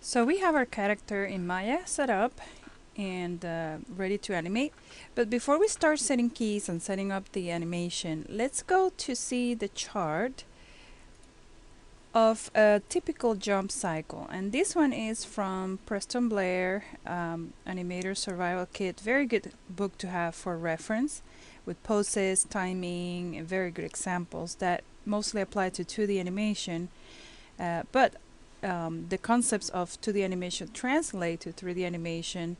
So we have our character in Maya set up and ready to animate. But before we start setting keys and setting up the animation, let's go to see the chart of a typical jump cycle. And this one is from Preston Blair, Animator Survival Kit. Very good book to have for reference with poses, timing, and very good examples that mostly apply to 2D animation. But the concepts of 2D animation translate to 3D animation,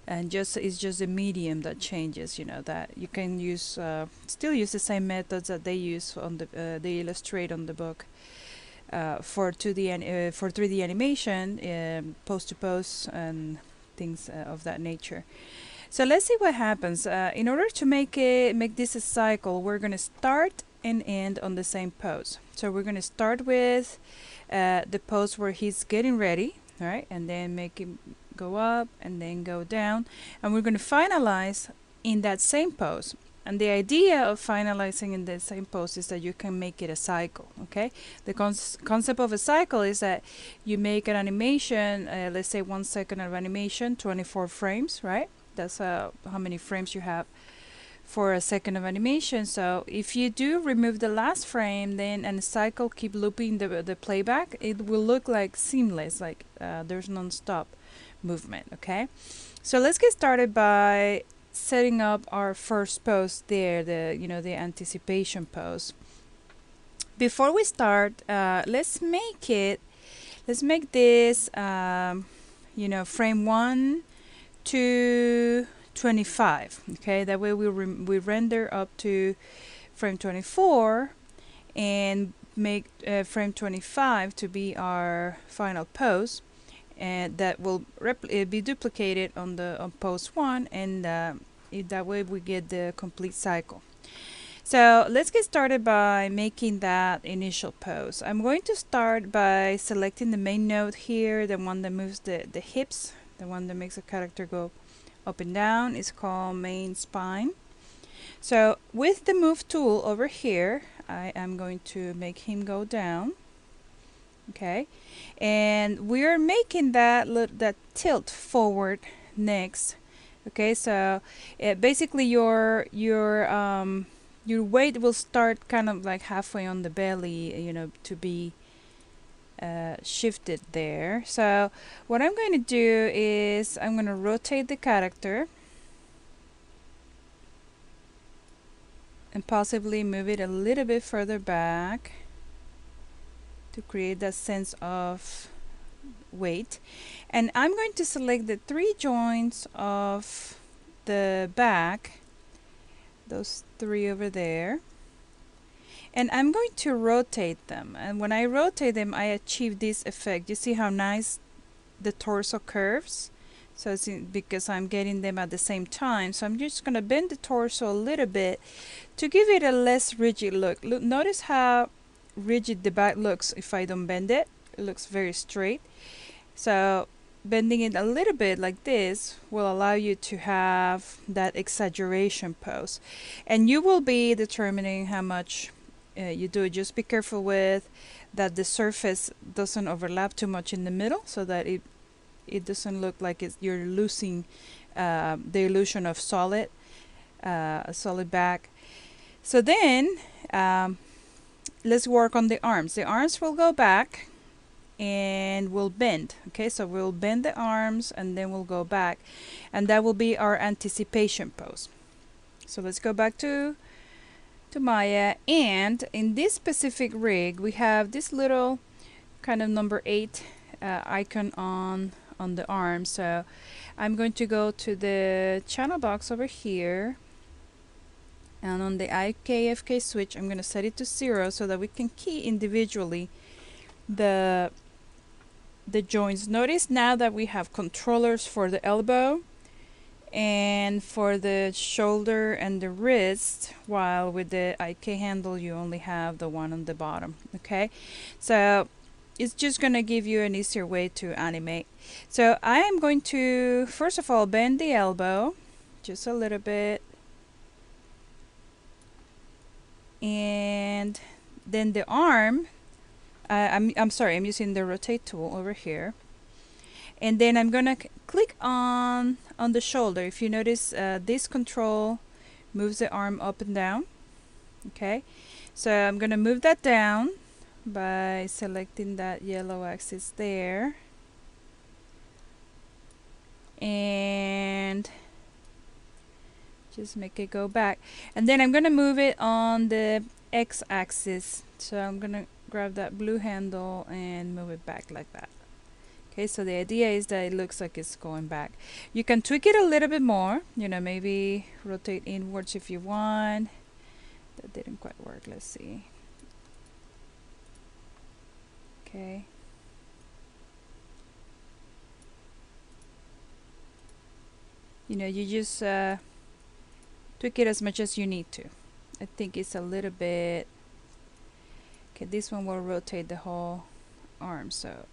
and it's just a medium that changes. You know that you can use still use the same methods that they use on the they illustrate on the book for 2D and for 3D animation, pose to pose and things of that nature. So let's see what happens. In order to make this a cycle, we're going to start and end on the same pose. So we're going to start with the pose where he's getting ready, right? And then make him go up and then go down. And we're going to finalize in that same pose. And the idea of finalizing in the same pose is that you can make it a cycle, okay? The concept of a cycle is that you make an animation, let's say 1 second of animation, 24 frames, right? That's how many frames you have for a second of animation. So if you do remove the last frame, then and the cycle keep looping the playback, it will look like seamless, like there's non-stop movement. Okay, so let's get started by setting up our first pose there, the anticipation pose. Before we start, let's make this frame 1 to 25. Okay, that way we render up to frame 24 and make frame 25 to be our final pose, and that will be duplicated on pose 1, and that way we get the complete cycle. So let's get started by making that initial pose. I'm going to start by selecting the main node here, the one that moves the hips, the one that makes the character go up and down is called main spine. So with the move tool over here, I am going to make him go down. Okay, and we are making that tilt forward next. Okay, so basically your weight will start kind of like halfway on the belly, to be shifted there. So what I'm going to do is I'm going to rotate the character and possibly move it a little bit further back to create that sense of weight. And I'm going to select the 3 joints of the back, those 3 over there, and I'm going to rotate them. And when I rotate them, I achieve this effect. You see how nice the torso curves? So it's because I'm getting them at the same time. So I'm just going to bend the torso a little bit to give it a less rigid look. Notice how rigid the back looks if I don't bend it. It looks very straight. So bending it a little bit like this will allow you to have that exaggeration pose. And you will be determining how much you do. Just be careful with that the surface doesn't overlap too much in the middle, so that it doesn't look like you're losing the illusion of solid back. So then let's work on the arms. The arms will go back and we'll bend. Okay, so we'll bend the arms and then we'll go back, and that will be our anticipation pose. So let's go back to Maya, and in this specific rig we have this little kind of number 8 icon on the arm. So I'm going to go to the channel box over here, and on the IKFK switch I'm going to set it to 0 so that we can key individually the joints. Notice now that we have controllers for the elbow and for the shoulder and the wrist, while with the IK handle you only have the one on the bottom. Okay, so it's just going to give you an easier way to animate. So I am going to first of all bend the elbow just a little bit, and then the arm, I'm sorry, I'm using the rotate tool over here. And then I'm gonna click on the shoulder. If you notice, this control moves the arm up and down. Okay, so I'm gonna move that down by selecting that yellow axis there, and just make it go back. And then I'm gonna move it on the x-axis, so I'm gonna grab that blue handle and move it back like that. Okay, so the idea is that it looks like it's going back. You can tweak it a little bit more, you know, maybe rotate inwards if you want. That didn't quite work. Let's see. Okay. You know, you just tweak it as much as you need to. I think it's a little bit. Okay, this one will rotate the whole arm, so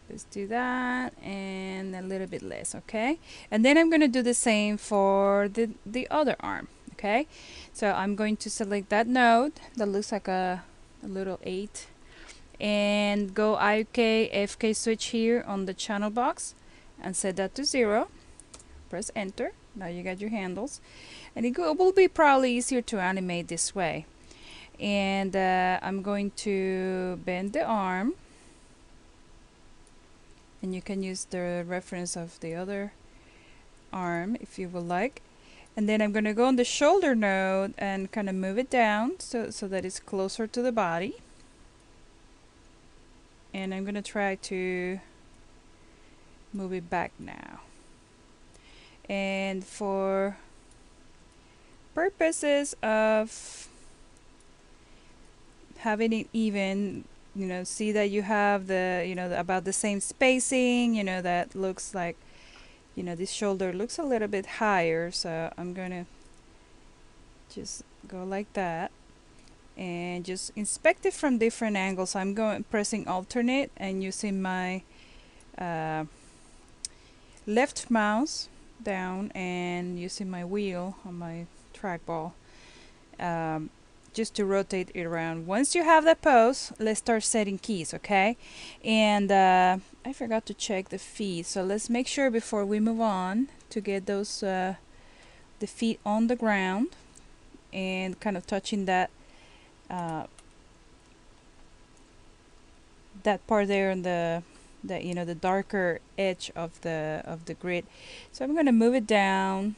let's do that, and a little bit less. Okay, and then I'm going to do the same for the other arm. Okay, so I'm going to select that node that looks like a little 8, and go IK FK switch here on the channel box and set that to 0. Press enter. Now you got your handles, and it will be probably easier to animate this way. And I'm going to bend the arm, and you can use the reference of the other arm if you would like. And then I'm going to go on the shoulder node and kind of move it down so that it's closer to the body. And I'm going to try to move it back now. And for purposes of having it even, you know, see that you have the, you know, about the same spacing, you know, that looks like, you know, this shoulder looks a little bit higher, so I'm gonna just go like that and just inspect it from different angles. I'm pressing alternate and using my left mouse down and using my wheel on my trackball just to rotate it around. Once you have that pose, let's start setting keys, okay? And I forgot to check the feet, so let's make sure before we move on to get those the feet on the ground and kind of touching that that part there on the you know, the darker edge of the grid. So I'm going to move it down,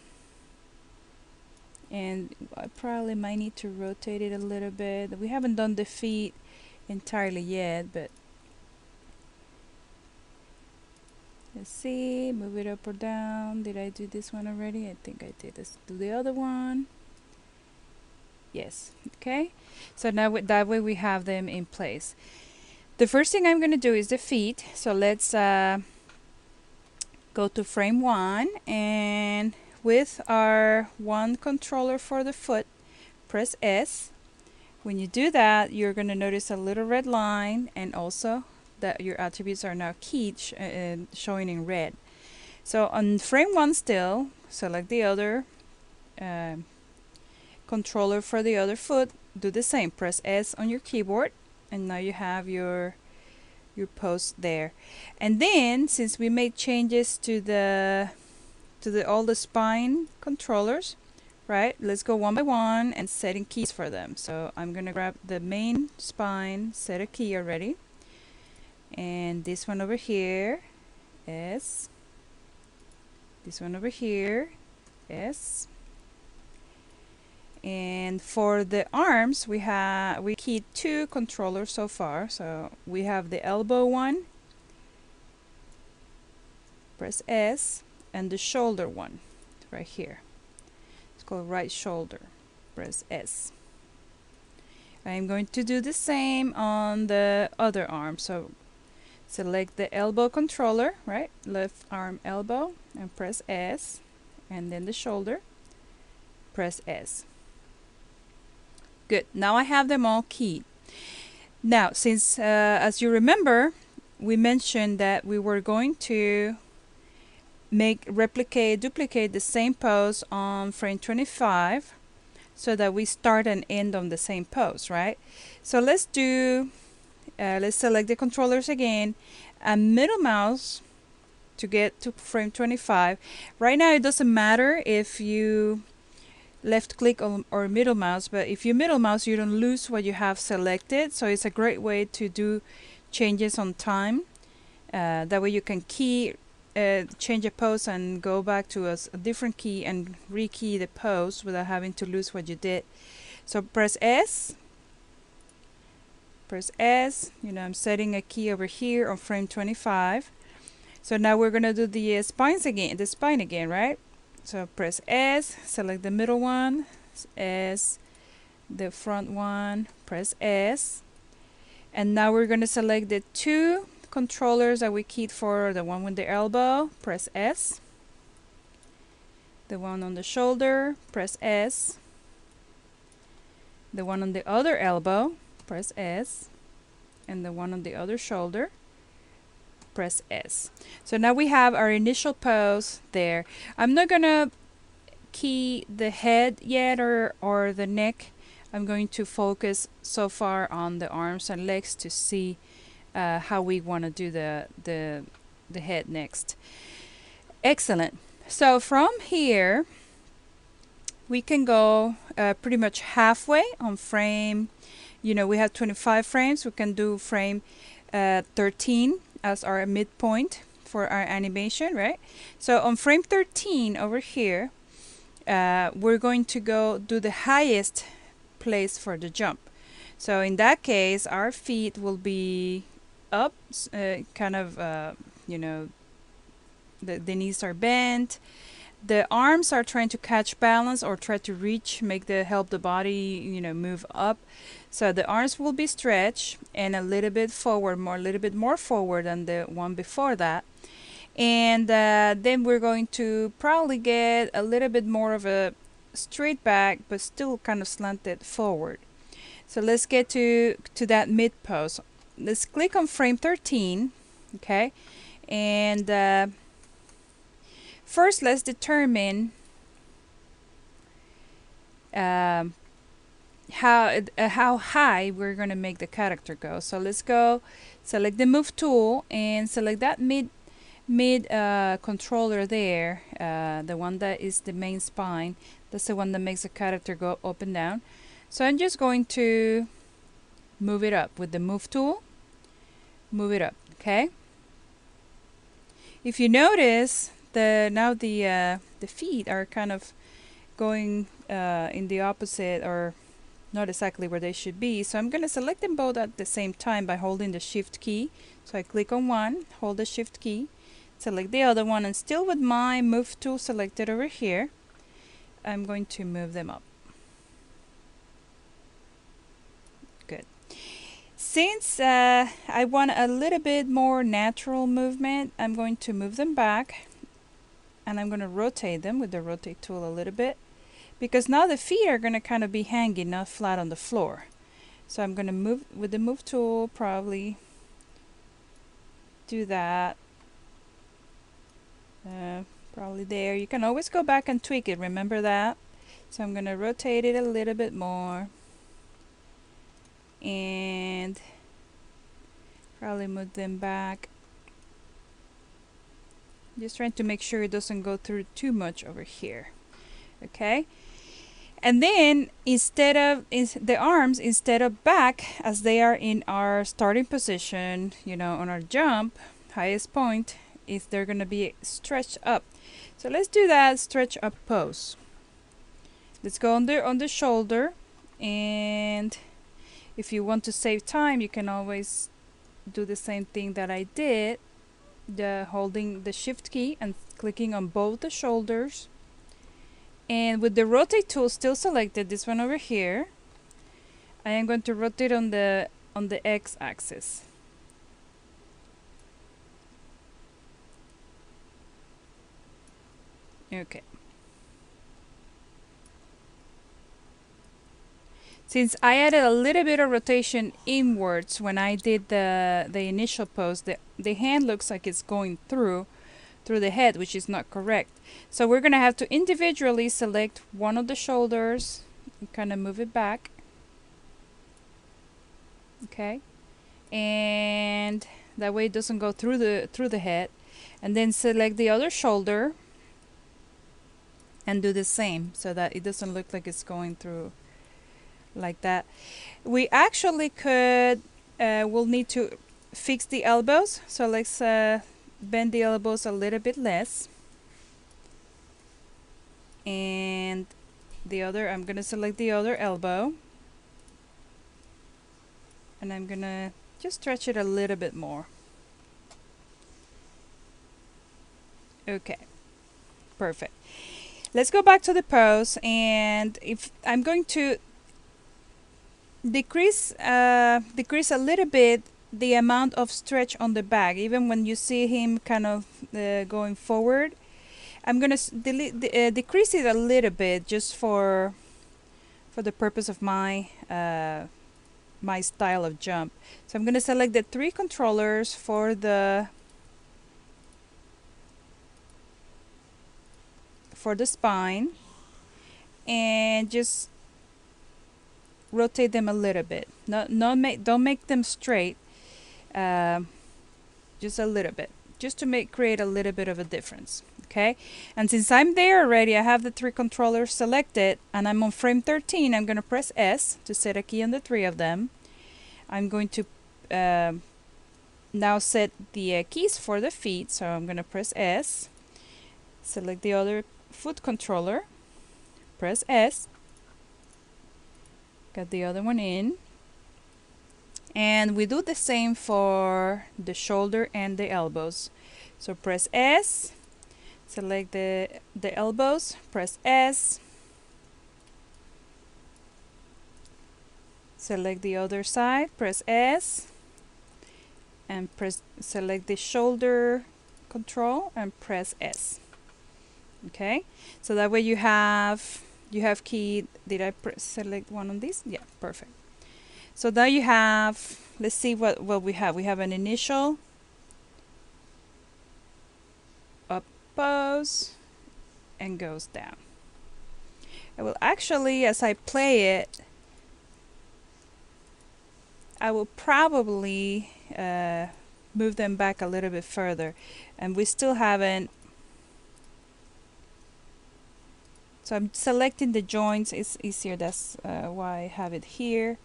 and I probably might need to rotate it a little bit. We haven't done the feet entirely yet, but let's see, move it up or down. Did I do this one already? I think I did. Let's do the other one. Yes. Okay, so now that way we have them in place. The first thing I'm going to do is the feet, so let's go to frame 1, and with our one controller for the foot, press S. When you do that, you're going to notice a little red line, and also that your attributes are now keyed, showing in red. So on frame 1 still, select the other controller for the other foot, do the same, press S on your keyboard, and now you have your post there. And then, since we made changes to all the spine controllers, right, let's go one by one and setting keys for them. So I'm gonna grab the main spine, set a key already, and this one over here, S. This one over here, S. And for the arms, we keyed 2 controllers so far. So we have the elbow one, press S, and the shoulder one right here. It's called right shoulder, press S. I'm going to do the same on the other arm. So select the elbow controller, right, left arm elbow, and press S, and then the shoulder, press S. Good. Now I have them all keyed. Now, since as you remember, we mentioned that we were going to duplicate the same pose on frame 25, so that we start and end on the same pose, right? So let's select the controllers again, and middle mouse to get to frame 25. Right now it doesn't matter if you left click or middle mouse, but if you middle mouse you don't lose what you have selected, so it's a great way to do changes on time. That way you can change a pose and go back to a different key and rekey the pose without having to lose what you did. So press S, I'm setting a key over here on frame 25. So now we're gonna do the spine again, right? So press S, select the middle one, S, the front one, press S, and now we're gonna select the two controllers that we keyed for, the one with the elbow, press S, the one on the shoulder, press S, the one on the other elbow, press S, and the one on the other shoulder, press S. So now we have our initial pose there. I'm not gonna key the head yet or the neck. I'm going to focus so far on the arms and legs to see how we want to do the head next. Excellent. So from here we can go pretty much halfway on frame. We have 25 frames. We can do frame 13 as our midpoint for our animation, right? So on frame 13 over here, we're going to go do the highest place for the jump. So in that case, our feet will be up, kind of, the knees are bent. The arms are trying to catch balance or try to reach, help the body, move up. So the arms will be stretched and a little bit more forward than the one before that. And then we're going to probably get a little bit more of a straight back, but still kind of slanted forward. So let's get to that mid pose. Let's click on frame 13, okay? And first let's determine how high we're going to make the character go. So let's go select the move tool and select that mid controller there, the one that is the main spine. That's the one that makes the character go up and down. So I'm just going to move it up with the move tool. Move it up, okay? If you notice, now the feet are kind of going in the opposite, or not exactly where they should be. So I'm going to select them both at the same time by holding the shift key. So I click on one, hold the shift key, select the other one, and still with my move tool selected over here, I'm going to move them up. Good. Since I want a little bit more natural movement, I'm going to move them back, and I'm going to rotate them with the rotate tool a little bit, because now the feet are going to kind of be hanging, not flat on the floor. So I'm going to move with the move tool, probably do that. Probably there. You can always go back and tweak it, remember that. So I'm going to rotate it a little bit more and probably move them back. Just trying to make sure it doesn't go through too much over here. Okay, and then instead of the arms, instead of back as they are in our starting position, on our jump highest point, is they're going to be stretched up. So let's do that stretch up pose. Let's go on the shoulder, and if you want to save time, you can always do the same thing that I did, holding the shift key and clicking on both the shoulders, and with the rotate tool still selected, this one over here, I am going to rotate on the X axis. Okay. Since I added a little bit of rotation inwards when I did the initial pose, the hand looks like it's going through the head, which is not correct. So we're going to have to individually select one of the shoulders and kind of move it back. Okay. And that way it doesn't go through the head. and then select the other shoulder and do the same so that it doesn't look like it's going through like that. We actually could we'll need to fix the elbows, so let's bend the elbows a little bit less, and I'm gonna select the other elbow, and I'm gonna just stretch it a little bit more. Okay, perfect. Let's go back to the pose, and if I'm going to decrease a little bit the amount of stretch on the back, even when you see him kind of going forward. I'm gonna decrease it a little bit just for the purpose of my my style of jump. So I'm gonna select the 3 controllers for the spine, and just rotate them a little bit. Don't make them straight. Just a little bit, just to create a little bit of a difference. Okay, and since I'm there already, I have the 3 controllers selected, and I'm on frame 13. I'm going to press S to set a key on the 3 of them. I'm going to now set the keys for the feet, so I'm going to press S, select the other foot controller, press S, got the other one in, and we do the same for the shoulder and the elbows. So press S, select the elbows, press S, select the other side, press S, and select the shoulder control and press S. Okay, so that way you have key. Did I select one on these? Yeah, perfect. So now you have, let's see what we have. We have an initial up pose and goes down. I will actually, as I play it, I will probably move them back a little bit further, and we still haven't. So I'm selecting the joints. It's easier. That's why I have it here.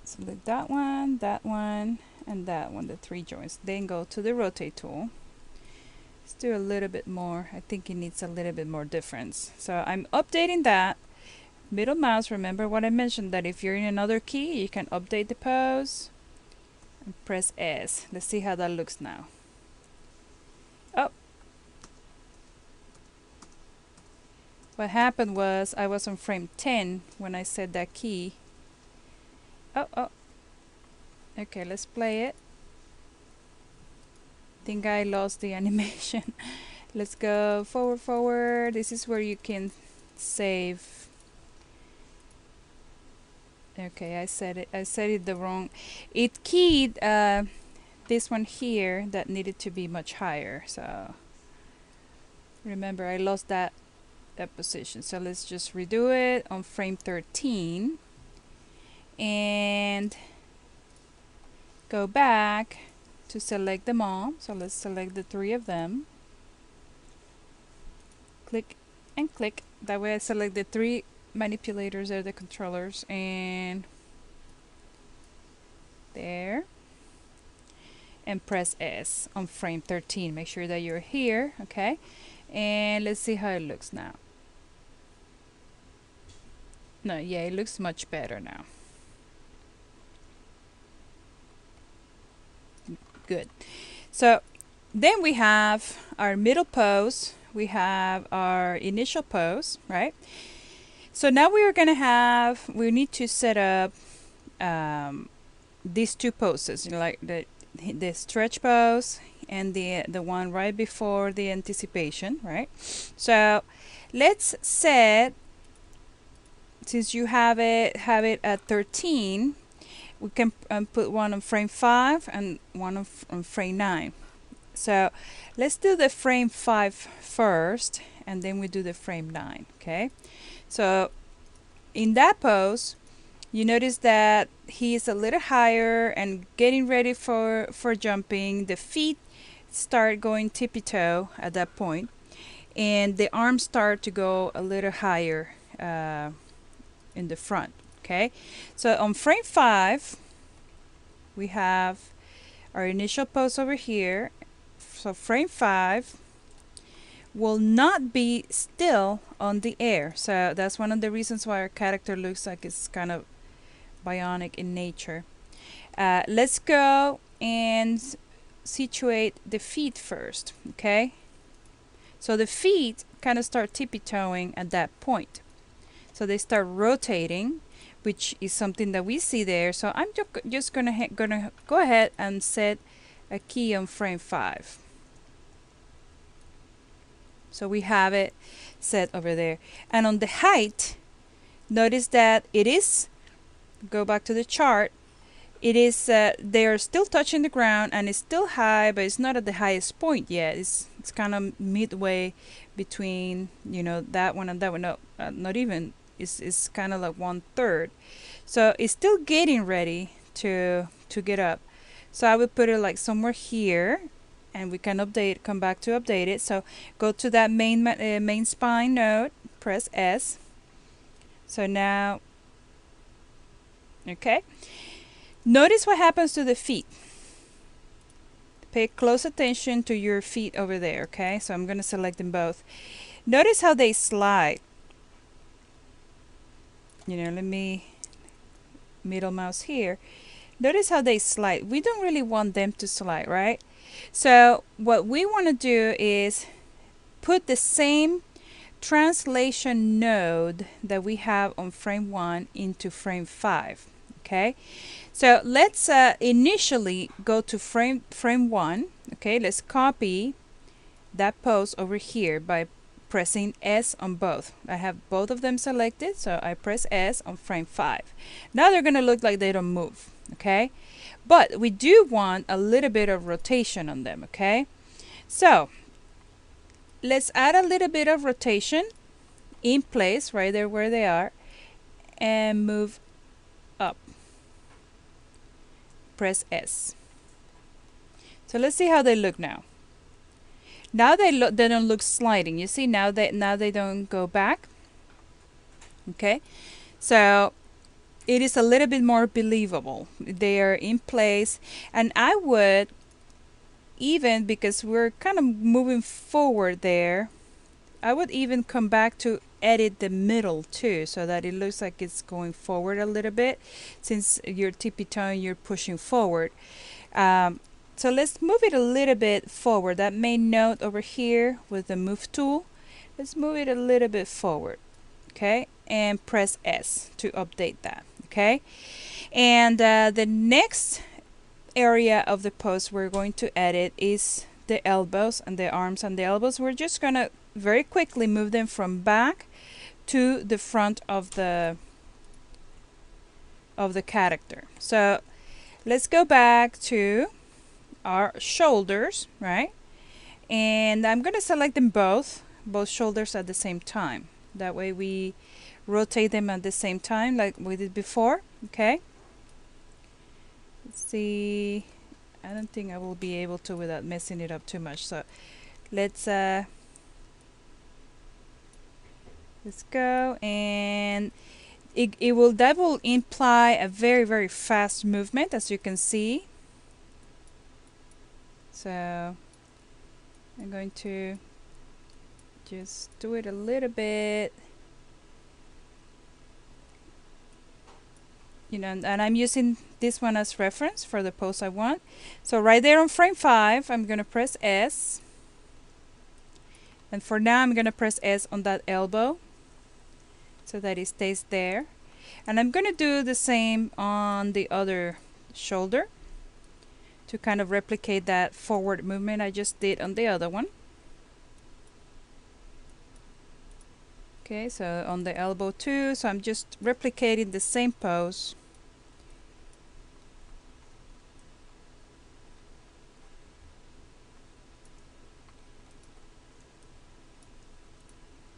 Select that one, and that one, the 3 joints. Then go to the rotate tool. Let's do a little bit more. I think it needs a little bit more difference. So I'm updating that. Middle mouse, remember what I mentioned, that if you're in another key, you can update the pose. And press S. Let's see how that looks now. Oh. What happened was I was on frame 10 when I set that key. Oh. Okay, let's play it. Think I lost the animation. Let's go forward. This is where you can save. Okay, I said it the wrong. It keyed this one here that needed to be much higher. So remember, I lost that position. So let's just redo it on frame 13 and go back to select them all. So let's select the 3 of them. Click and click. That way I select the 3 manipulators, are the controllers, and there, and press S on frame 13. Make sure that you're here. Okay, and let's see how it looks now. No, yeah, it looks much better now. Good. So then we have our middle pose, we have our initial pose, right? So now we need to set up these 2 poses, you know, like the stretch pose and the one right before the anticipation, right? So let's set, since you have it at 13, we can put one on frame 5 and one on frame 9. So let's do the frame 5 first, and then we do the frame 9. Okay, so in that pose, You notice that he is a little higher and getting ready for jumping. The feet start going tippy-toe at that point, and the arms start to go a little higher in the front. Okay, so on frame 5 we have our initial pose over here. So frame 5 will not be still on the air, so that's one of the reasons why our character looks like it's kind of bionic in nature. Let's go and situate the feet first. Okay, so the feet kind of start tippy-toeing at that point, so they start rotating, which is something that we see there. So I'm just gonna go ahead and set a key on frame 5. So we have it set over there. And on the height, notice that it is, go back to the chart, it is they are still touching the ground and it's still high, but it's not at the highest point yet. It's kind of midway between, you know, that one and that one. No, not even. It's kind of like 1/3. So it's still getting ready to get up. So I would put it like somewhere here, and we can update, come back to update it. So go to that main spine node, press S. So now, okay, notice what happens to the feet. Pay close attention to your feet over there. Okay, so I'm going to select them both. Notice how they slide. You know, let me middle mouse here. Notice how they slide. We don't really want them to slide, right? So what we want to do is put the same translation node that we have on frame 1 into frame 5. Okay, so let's initially go to frame 1. Okay, let's copy that pose over here by pressing S on both. I have both of them selected, so I press S on frame 5. Now they're going to look like they don't move. Okay, but we do want a little bit of rotation on them. Okay, so let's add a little bit of rotation in place right there where they are and move up. Press S. So let's see how they look now. Now they don't look sliding. You see, now they don't go back. Okay, so it is a little bit more believable. They are in place, and I would even, because we're kind of moving forward there, I would even come back to edit the middle too, so that it looks like it's going forward a little bit. Since you're tippy-toeing, you're pushing forward. So let's move it a little bit forward. That main node over here with the move tool, let's move it a little bit forward. Okay, and press S to update that. Okay, and the next area of the pose we're going to edit is the elbows and the arms and the elbows. We're just gonna very quickly move them from back to the front of the character. So let's go back to our shoulders, right? And I'm gonna select them both shoulders at the same time. That way we rotate them at the same time like we did before. Okay, let's see, I don't think I will be able to without messing it up too much. So let's go, and that will imply a very fast movement, as you can see. So I'm going to just do it a little bit, you know, and I'm using this one as reference for the pose I want. So right there on frame 5, I'm going to press S, and for now I'm going to press S on that elbow so that it stays there, and I'm going to do the same on the other shoulder to kind of replicate that forward movement I just did on the other one. Okay, so on the elbow too, so I'm just replicating the same pose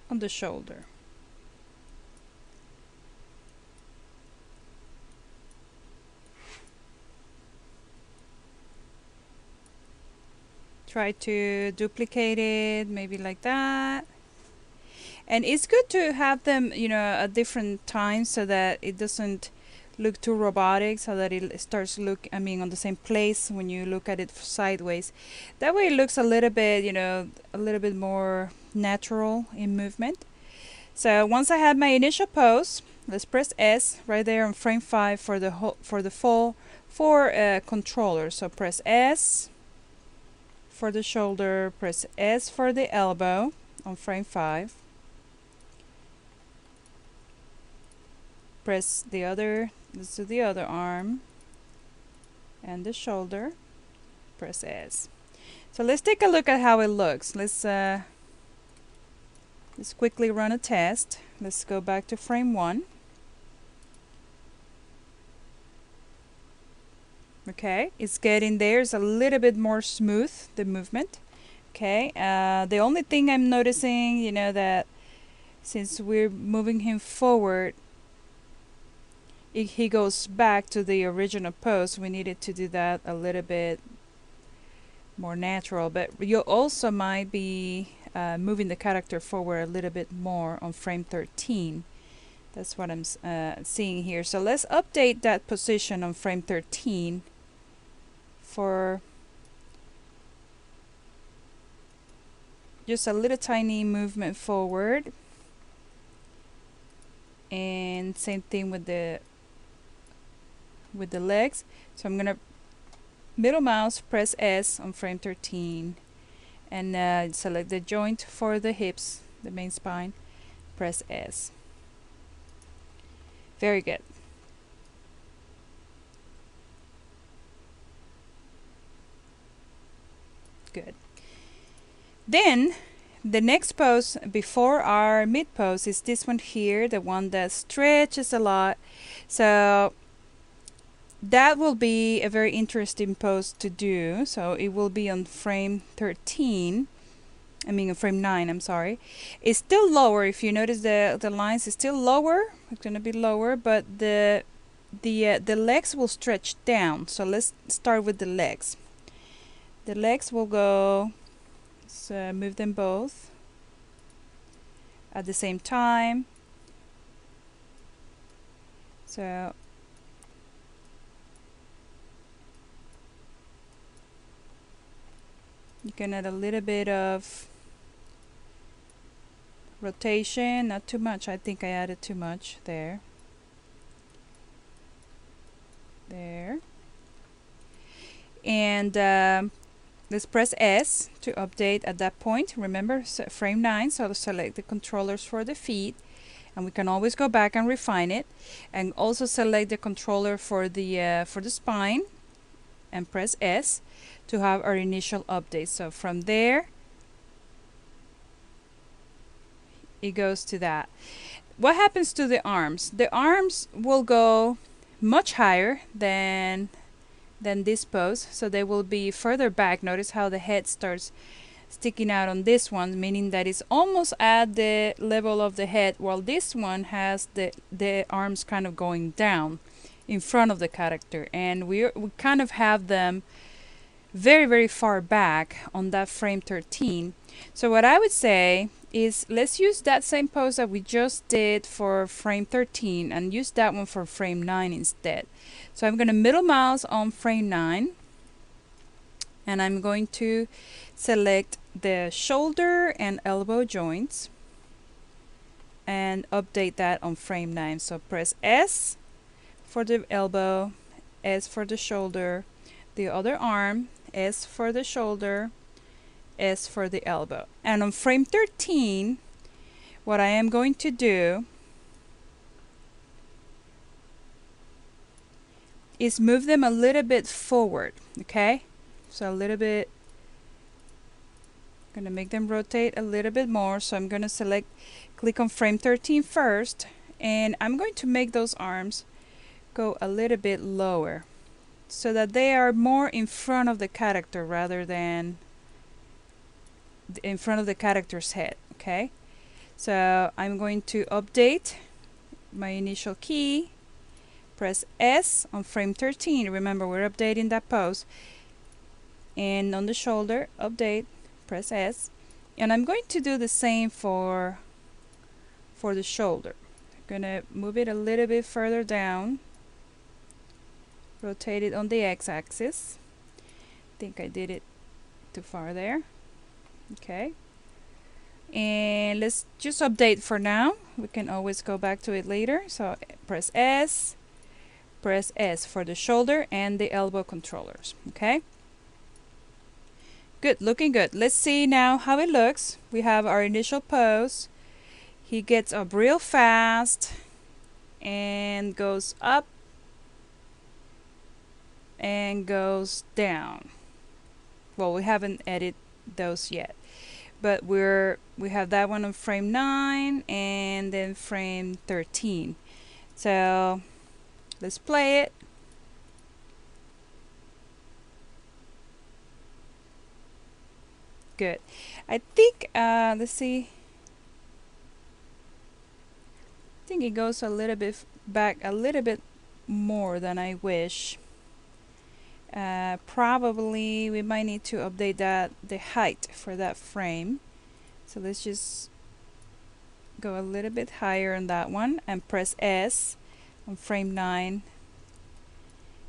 on the shoulder. Try to duplicate it, maybe like that. And it's good to have them, you know, at different times so that it doesn't look too robotic, so that it starts on the same place when you look at it sideways. That way it looks a little bit, you know, a little bit more natural in movement. So once I had my initial pose, let's press S right there on frame 5 for the full controller. So press S for the shoulder, press S for the elbow on frame 5. Press the other, let's do the other arm and the shoulder. Press S. So let's take a look at how it looks. Let's quickly run a test. Let's go back to frame 1. Okay, it's getting there. It's a little bit more smooth, the movement. Okay, the only thing I'm noticing, you know, that since we're moving him forward, he goes back to the original pose. We needed to do that a little bit more natural, but you also might be moving the character forward a little bit more on frame 13. That's what I'm seeing here. So let's update that position on frame 13 for just a little tiny movement forward. And same thing with the legs. So I'm gonna middle mouse, press S on frame 13, and select the joint for the hips, the main spine. Press S. Very good. Good. Then the next pose before our mid pose is this one here, the one that stretches a lot. So that will be a very interesting pose to do. So it will be on frame 13. On frame 9, I'm sorry. It's still lower. If you notice the lines is still lower. It's going to be lower, but the legs will stretch down. So let's start with the legs. The legs will go, let's move them both at the same time. So you can add a little bit of rotation, not too much. I think I added too much there. There. And let's press S to update at that point. Remember, frame 9, so select the controllers for the feet. And we can always go back and refine it. And also select the controller for the spine. And press S to have our initial update. So from there, it goes to that. What happens to the arms? The arms will go much higher than this pose, so they will be further back. Notice how the head starts sticking out on this one, meaning that it's almost at the level of the head, while this one has the arms kind of going down in front of the character, and we kind of have them very, very far back on that frame 13. So what I would say is, let's use that same pose that we just did for frame 13 and use that one for frame 9 instead. So I'm going to middle mouse on frame 9, and I'm going to select the shoulder and elbow joints and update that on frame 9. So press S for the elbow, S for the shoulder, the other arm, S for the shoulder, S for the elbow. And on frame 13, what I am going to do is move them a little bit forward, okay? So a little bit, I'm gonna make them rotate a little bit more. So I'm gonna click on frame 13 first, and I'm going to make those arms go a little bit lower so that they are more in front of the character rather than in front of the character's head. Okay, so I'm going to update my initial key, press S on frame 13. Remember, we're updating that pose, and on the shoulder, update, press S. And I'm going to do the same for the shoulder. I'm gonna move it a little bit further down, rotate it on the x-axis. I think I did it too far there. Okay, and let's just update for now. We can always go back to it later. So press S for the shoulder and the elbow controllers. Okay, good, looking good. Let's see now how it looks. We have our initial pose. He gets up real fast and goes up and goes down. Well, we haven't edited those yet, but we have that one on frame 9 and then frame 13. So let's play it. Good. I think let's see. I think it goes a little bit back, a little bit more than I wish. Probably we might need to update the height for that frame. So let's just go a little bit higher on that one and press S on frame 9.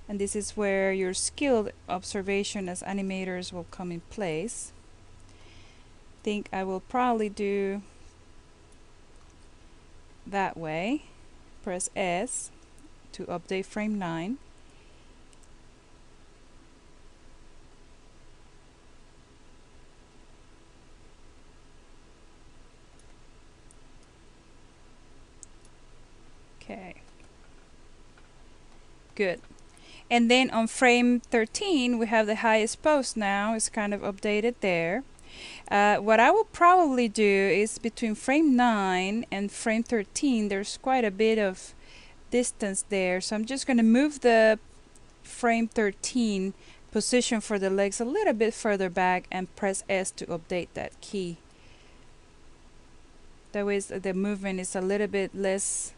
And this is where your skilled observation as animators will come in place. I think I will probably do that way. Press S to update frame 9. Okay, good. And then on frame 13 we have the highest pose now. It's kind of updated there. What I will probably do is between frame 9 and frame 13 there's quite a bit of distance there, so I'm just going to move the frame 13 position for the legs a little bit further back and press S to update that key. That way the movement is a little bit less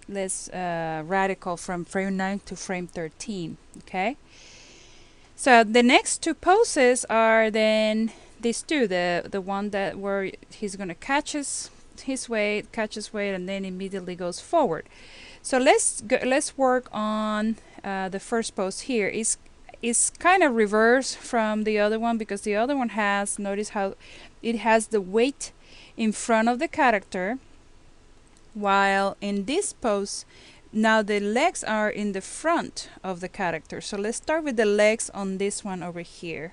radical from frame 9 to frame 13. Okay, so the next two poses are then these two, the one that where he's gonna catch his weight, and then immediately goes forward. So let's work on the first pose here. Is kind of reverse from the other one, because the other one has, notice how it has the weight in front of the character, while in this pose now the legs are in the front of the character. So let's start with the legs on this one over here.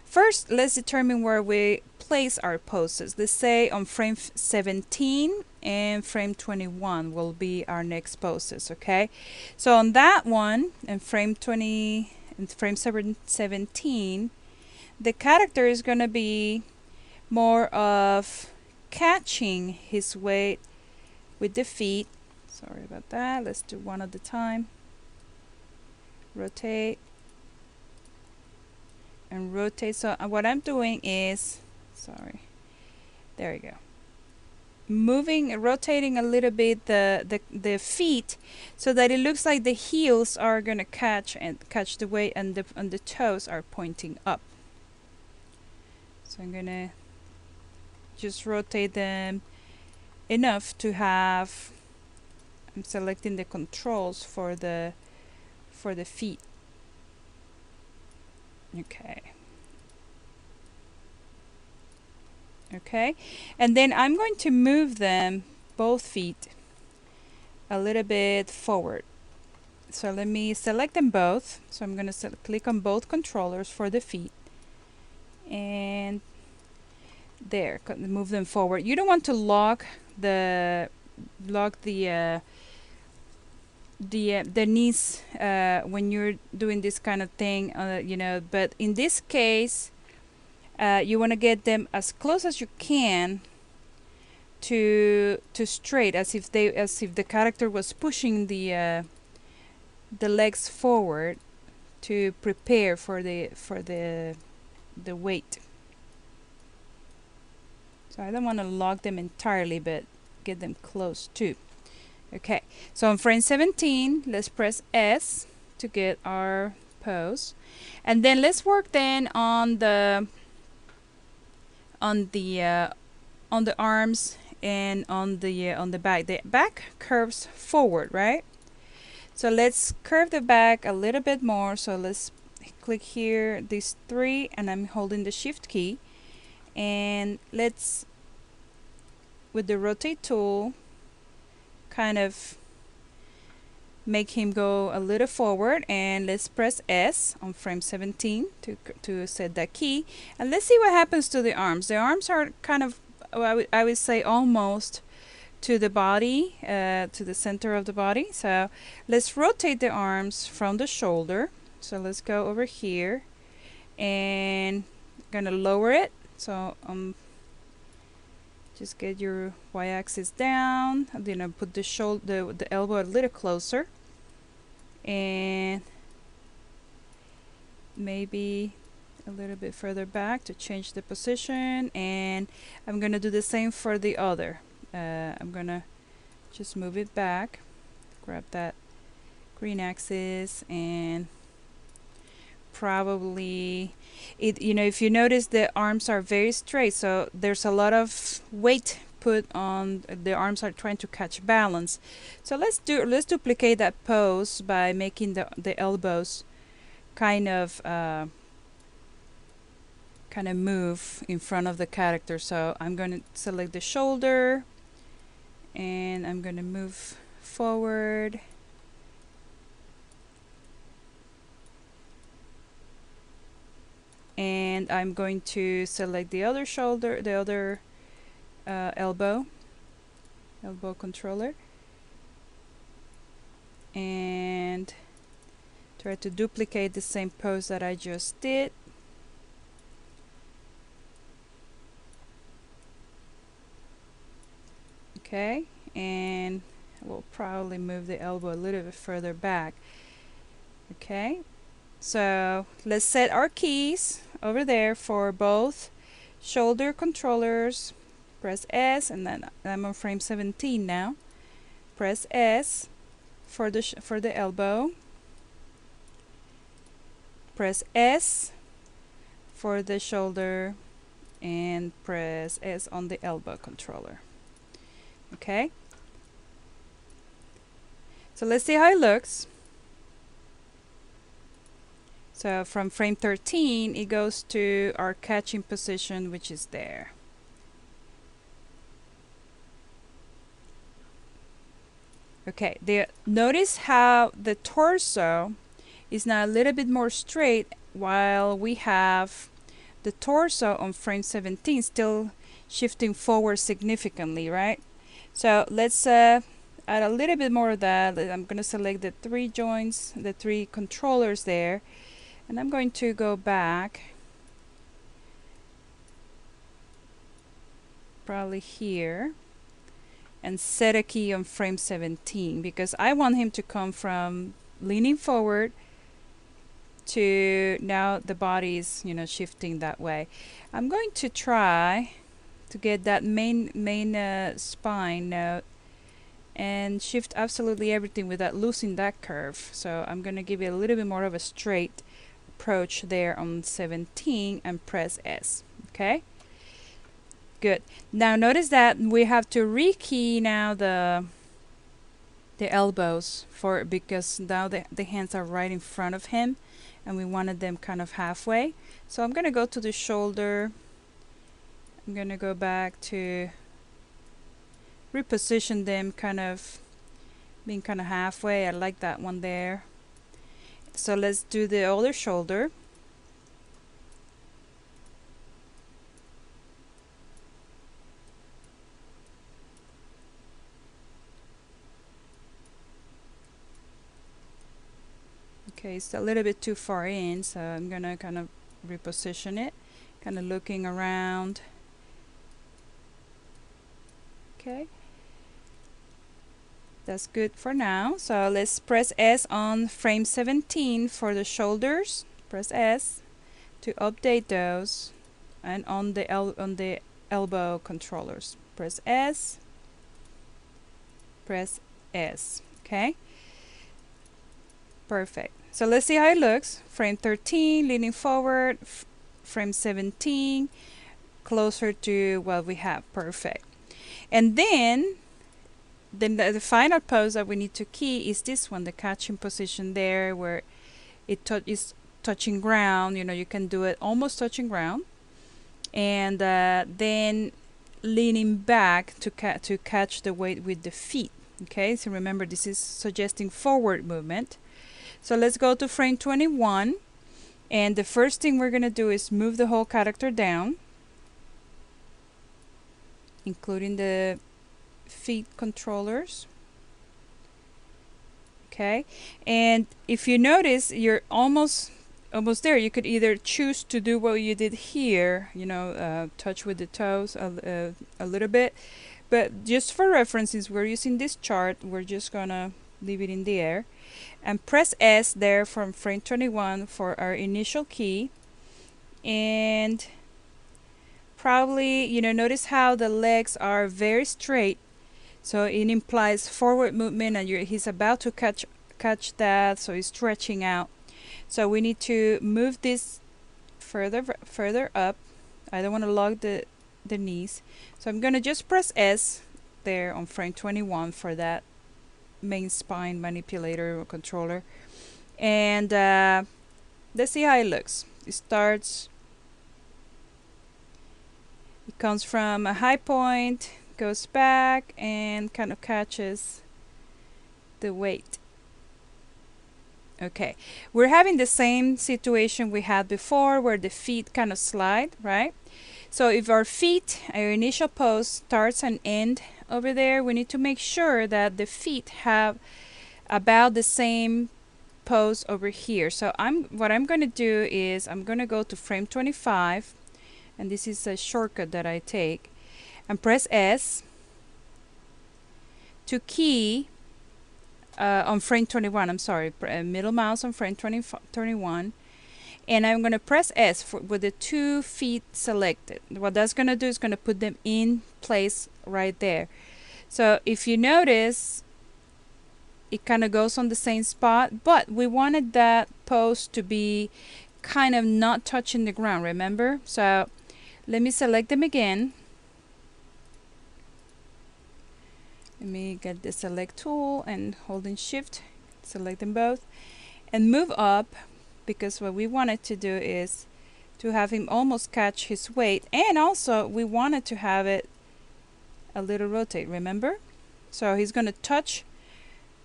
First, let's determine where we place our poses. Let's say on frame 17 and frame 21 will be our next poses. Okay, so on that one, in frame 20 and frame 17, the character is going to be more of catching his weight with the feet. Sorry about that. Let's do one at a time. Rotate and rotate. So what I'm doing is, sorry, there we go, rotating a little bit the feet so that it looks like the heels are gonna catch the weight, and the toes are pointing up. So I'm gonna just rotate them enough to have, I'm selecting the controls for the feet. Okay, and then I'm going to move them, both feet, a little bit forward. So let me select them both. So I'm going to click on both controllers for the feet, and there, move them forward. You don't want to lock the knees when you're doing this kind of thing, you know, but in this case you want to get them as close as you can to straight, as if the character was pushing the legs forward to prepare for the weight. So I don't want to lock them entirely, but get them close too. Okay, so on frame 17, let's press S to get our pose. And then let's work then on the arms and on the back. The back curves forward, right? So let's curve the back a little bit more. So let's click here, these three, and I'm holding the shift key. And let's, with the rotate tool, kind of make him go a little forward, and let's press S on frame 17 to set that key, and let's see what happens to the arms. The arms are kind of, I would say, almost to the body, to the center of the body. So let's rotate the arms from the shoulder. So let's go over here and gonna lower it. So just get your y-axis down, and then put the shoulder, the elbow a little closer, and maybe a little bit further back to change the position. And I'm gonna do the same for the other. I'm gonna just move it back, grab that green axis, and probably it, you know, if you notice, the arms are very straight, so there's a lot of weight put on the arms, are trying to catch balance. So let's duplicate that pose by making the elbows kind of move in front of the character. So I'm going to select the shoulder, and I'm going to move forward, and I'm going to select the other shoulder, the other elbow controller, and try to duplicate the same pose that I just did. Okay, and we'll probably move the elbow a little bit further back. Okay, so let's set our keys over there for both shoulder controllers. Press S, and then I'm on frame 17 now. Press S for the elbow. Press S for the shoulder, and press S on the elbow controller. Okay, so let's see how it looks. So from frame 13 it goes to our catching position, which is there. Okay, notice how the torso is now a little bit more straight, while we have the torso on frame 17 still shifting forward significantly, right? So let's add a little bit more of that. I'm going to select the three joints, the three controllers there, and I'm going to go back probably here and set a key on frame 17, because I want him to come from leaning forward to now the body's, you know, shifting that way. I'm going to try to get that main spine note and shift absolutely everything without losing that curve. So I'm going to give it a little bit more of a straight approach there on 17 and press S. Okay, good. Now notice that we have to rekey now the elbows, because now the hands are right in front of him, and we wanted them kind of halfway. So I'm going to go to the shoulder. I'm going to go back to reposition them, kind of being kind of halfway. I like that one there. So let's do the other shoulder. Okay, it's a little bit too far in, so I'm gonna kind of reposition it, kind of looking around. Okay, that's good for now. So let's press S on frame 17 for the shoulders. Press S to update those, and on the elbow controllers, press S, press S. Okay, perfect. So let's see how it looks. Frame 13, leaning forward. Frame 17, closer to what we have. Perfect. And then the final pose that we need to key is this one, the catching position there, where it is touching ground. You know, you can do it almost touching ground, and then leaning back to catch the weight with the feet. Okay, so remember, this is suggesting forward movement. So let's go to frame 21, and the first thing we're gonna do is move the whole character down, including the feet controllers. Okay, and if you notice, you're almost there. You could either choose to do what you did here, you know, touch with the toes a little bit, but just for reference, since we're using this chart, we're just gonna leave it in the air and press S there from frame 21 for our initial key. And probably, you know, notice how the legs are very straight, so it implies forward movement, and he's about to catch that, so he's stretching out. So we need to move this further up. I don't want to lock the knees, so I'm gonna just press S there on frame 21 for that main spine manipulator or controller. And let's see how it looks. It comes from a high point, goes back, and kind of catches the weight. Okay, we're having the same situation we had before, where the feet kind of slide, right? So if our initial pose starts and end over there, we need to make sure that the feet have about the same pose over here. So what I'm going to do is I'm going to go to frame 25, and this is a shortcut that I take, and press S to key on frame 21. I'm sorry, middle mouse on frame 21, and I'm going to press S with the 2 feet selected. What that's going to do is going to put them in place right there. So if you notice, it kind of goes on the same spot, but we wanted that pose to be kind of not touching the ground, remember? So let me select them again. Let me get the select tool and holding shift, select them both, and move up, because what we wanted to do is to have him almost catch his weight, and also we wanted to have it a little rotate, remember? So he's going to touch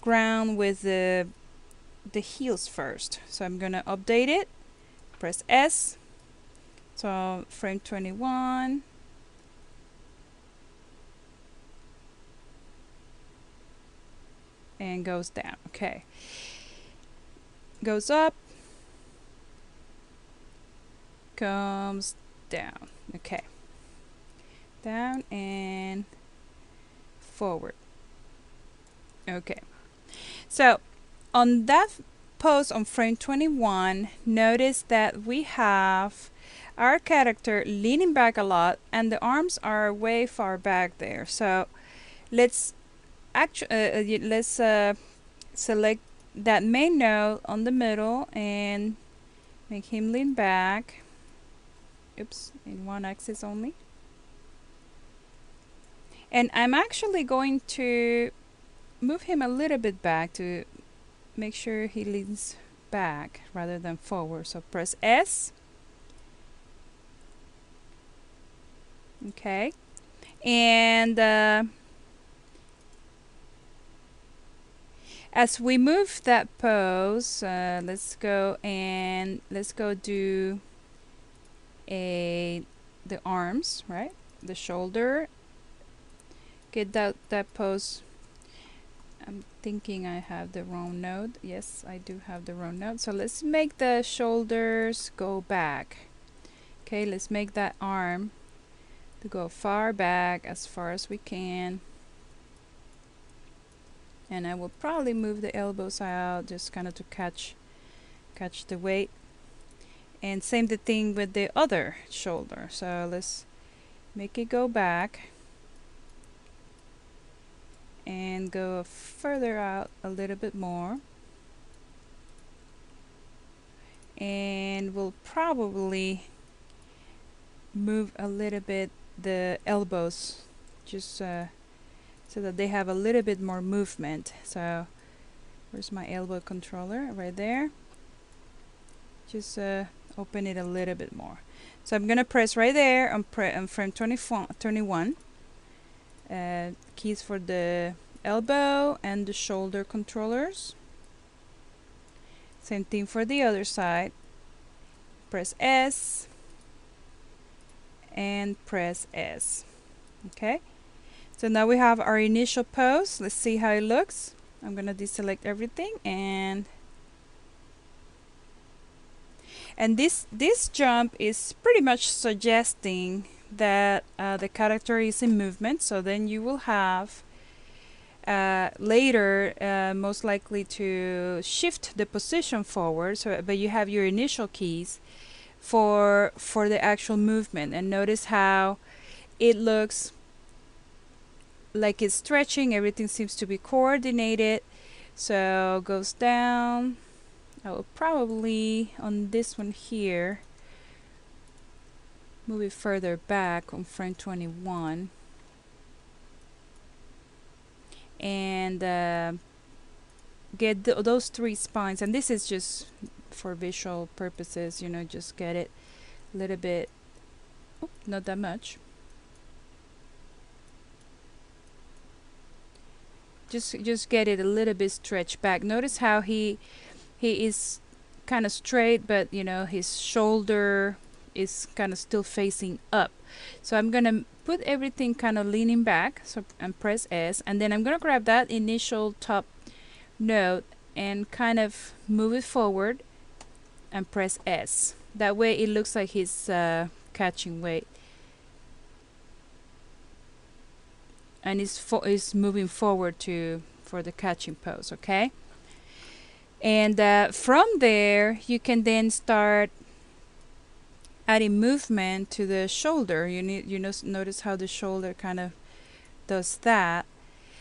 ground with the heels first. So I'm going to update it, press S, so frame 21, and goes down. Okay, goes up, comes down. Okay, down and forward. Okay, so on that pose on frame 21, notice that we have our character leaning back a lot, and the arms are way far back there. So let's select that main node on the middle and make him lean back. Oops, in one axis only. And I'm actually going to move him a little bit back to make sure he leans back rather than forward. So press S. Okay, and as we move that pose, let's go do the arms, right? The shoulder. Get that pose. I'm thinking I have the wrong node. Yes, I do have the wrong node. So let's make the shoulders go back. Okay, let's make that arm to go far back, as far as we can. And I will probably move the elbows out, just kind of to catch the weight. And same the thing with the other shoulder. So let's make it go back and go further out a little bit more. and we'll probably move a little bit the elbows, just so that they have a little bit more movement. So where's my elbow controller? Right there. Just open it a little bit more. So I'm gonna press right there on frame 21. Keys for the elbow and the shoulder controllers. Same thing for the other side. Press S and press S. Okay, so now we have our initial pose. Let's see how it looks. I'm gonna deselect everything, and this jump is pretty much suggesting that the character is in movement. So then you will have later most likely to shift the position forward. So, but you have your initial keys for the actual movement, and notice how it looks like it's stretching. Everything seems to be coordinated. So goes down. I will probably on this one here move it further back on frame 21 and get those three spines. And this is just for visual purposes, you know, just get it a little bit, not that much. Just get it a little bit stretched back. Notice how he is kind of straight, but you know his shoulder is kind of still facing up. So I'm gonna put everything kind of leaning back, so and press S, and then I'm gonna grab that initial top note and kind of move it forward and press S. That way it looks like he's catching weight and is moving forward for the catching pose. Okay, and from there you can then start adding movement to the shoulder. Notice how the shoulder kind of does that.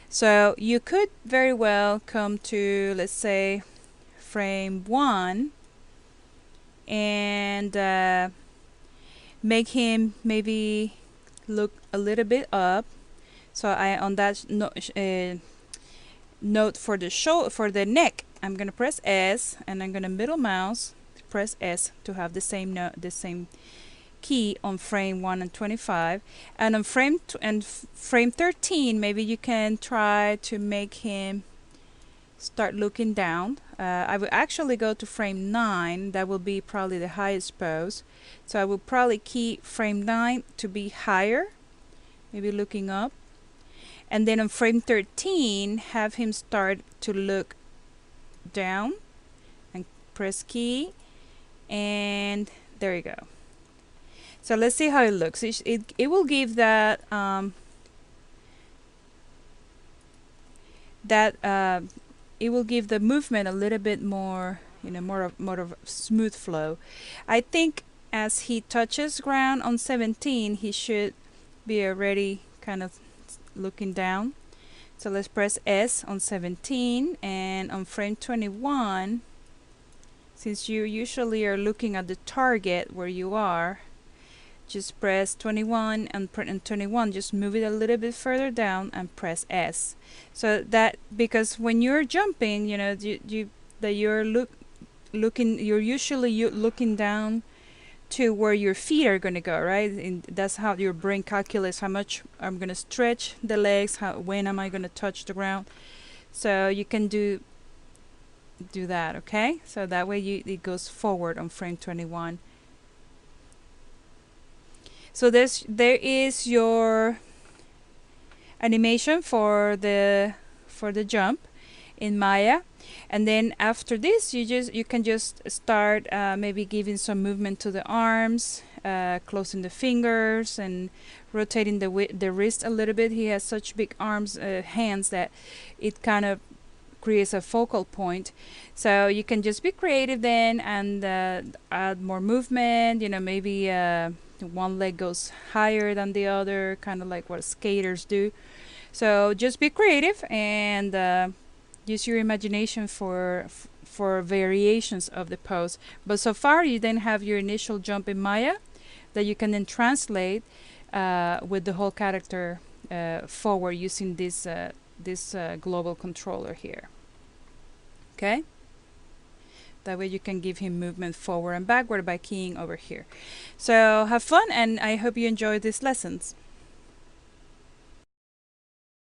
So you could very well come to, let's say, frame 1 and make him maybe look a little bit up. So I on that note for the neck, I'm gonna press S, and I'm gonna middle mouse press S to have the same note, the same key on frame 1 and 25. And on frame 13, maybe you can try to make him start looking down. I will actually go to frame 9. That will be probably the highest pose. So I will probably key frame 9 to be higher, maybe looking up. And then on frame 13, have him start to look down and press key, and there you go. So let's see how it looks. It will give that it will give the movement a little bit more, more of smooth flow. I think as he touches ground on 17, he should be already kind of looking down. So let's press S on 17, and on frame 21, since you usually are looking at the target where you are, just press 21, and 21 just move it a little bit further down and press S. So that, because when you're jumping, you're usually looking down to where your feet are going to go, right? And that's how your brain calculates how much I'm going to stretch the legs, when am I going to touch the ground. So you can do that, okay? So that way it goes forward on frame 21. So there is your animation for the jump in Maya. And then after this, you can just start maybe giving some movement to the arms, closing the fingers and rotating the wrist a little bit. He has such big arms, hands, that it kind of creates a focal point. So you can just be creative then and add more movement. Maybe one leg goes higher than the other, kind of like what skaters do. So just be creative and use your imagination for for variations of the pose. But so far you then have your initial jump in Maya that you can then translate with the whole character forward using this global controller here. Okay, that way you can give him movement forward and backward by keying over here. So have fun, and I hope you enjoyed these lessons.